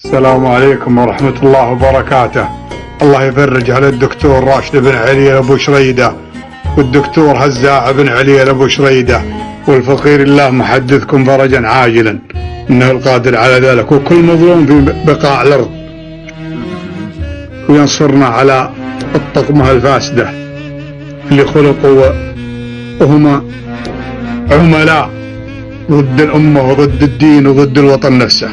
السلام عليكم ورحمة الله وبركاته. الله يفرج على الدكتور راشد بن علي أبو شريدة والدكتور هزاع بن علي أبو شريدة والفقير الله محدثكم فرجا عاجلا إنه القادر على ذلك، وكل مظلوم في بقاع الأرض، وينصرنا على الطقمة الفاسدة اللي خلقوا وهم عملاء ضد الأمة وضد الدين وضد الوطن نفسه.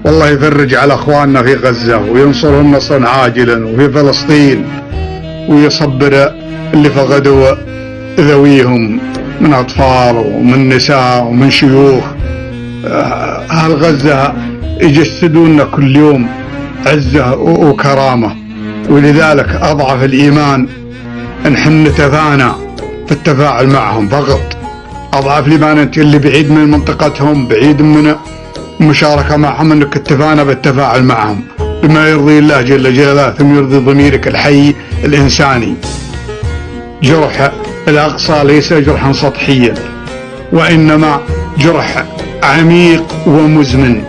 والله يفرج على أخواننا في غزة وينصرهم نصرا عاجلا، وفي فلسطين ويصبر اللي فقدوا ذويهم من أطفال ومن نساء ومن شيوخ. أهل غزة يجسدون كل يوم عزة وكرامة، ولذلك أضعف الإيمان نحن نتفانى في التفاعل معهم فقط. أضعف الإيمان أنت اللي بعيد من منطقتهم، بعيد من المشاركة معهم، أنك تتفانى بالتفاعل معهم بما يرضي الله جل جلاله ثم يرضي ضميرك الحي الإنساني. جرح الأقصى ليس جرحا سطحيا، وإنما جرح عميق ومزمن،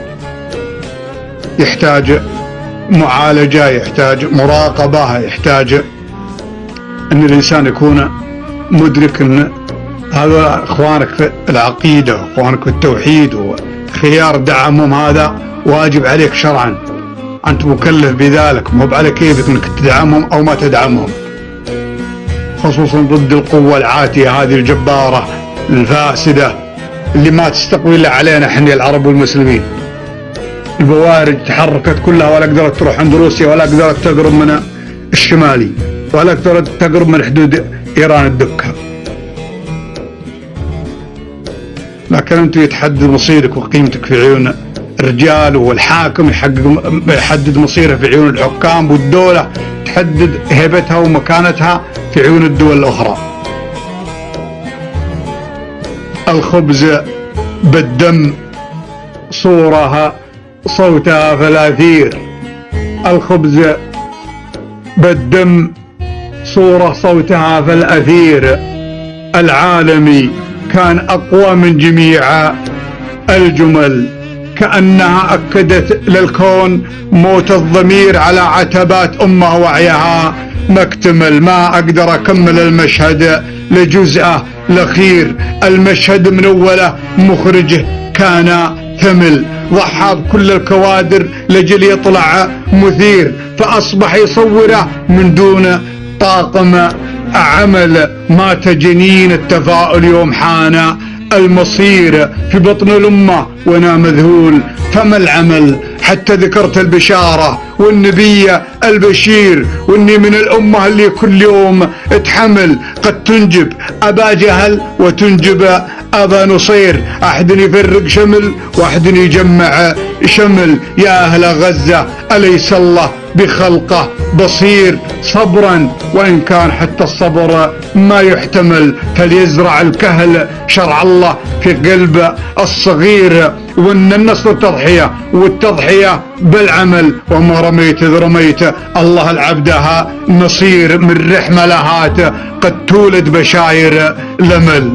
يحتاج معالجة، يحتاج مراقبة، يحتاج أن الإنسان يكون مدرك أن هذا إخوانك في العقيدة وإخوانك في التوحيد، وخيار دعمهم هذا واجب عليك شرعا، أنت مكلف بذلك، مو على كيفك أنك تدعمهم أو ما تدعمهم، خصوصا ضد القوة العاتية هذه الجبارة الفاسدة اللي ما تستقوي إلا علينا احنا العرب والمسلمين. البوارج تحركت كلها ولا قدرت تروح عند روسيا، ولا قدرت تقرب من الشمالي، ولا قدرت تقرب من حدود إيران الدكة. لكن أنت يتحدد مصيرك وقيمتك في عيون الرجال، والحاكم يحدد مصيره في عيون الحكام، والدولة تحدد هيبتها ومكانتها في عيون الدول الأخرى. الخبز بالدم صورها صوتها فلاثير، الخبز بالدم صورة صوتها فالأثير. العالمي كان أقوى من جميع الجمل، كأنها أكدت للكون موت الضمير على عتبات أمه وعيها ما اكتمل. ما أقدر أكمل المشهد لجزءه الأخير، المشهد من أوله مخرجه كان ثمل، ضحى بكل الكوادر لجل يطلع مثير، فأصبح يصوره من دون طاقم عمل. مات جنين التفاؤل يوم حان المصير في بطن الأمة وأنا مذهول، فما العمل حتى ذكرت البشارة والنبي البشير، واني من الأمة اللي كل يوم تحمل، قد تنجب أبا جهل وتنجب أبا نصير، أحد يفرق شمل وأحد يجمع شمل. يا أهل غزة أليس الله بخلقه بصير؟ صبرا وإن كان حتى الصبر ما يحتمل، فليزرع الكهل شرع الله في قلب الصغير، وإن النصر تضحية والتضحية بالعمل، وما رميت إذ رميت الله العبدها نصير. من رحمة لهات قد تولد بشاير لمل.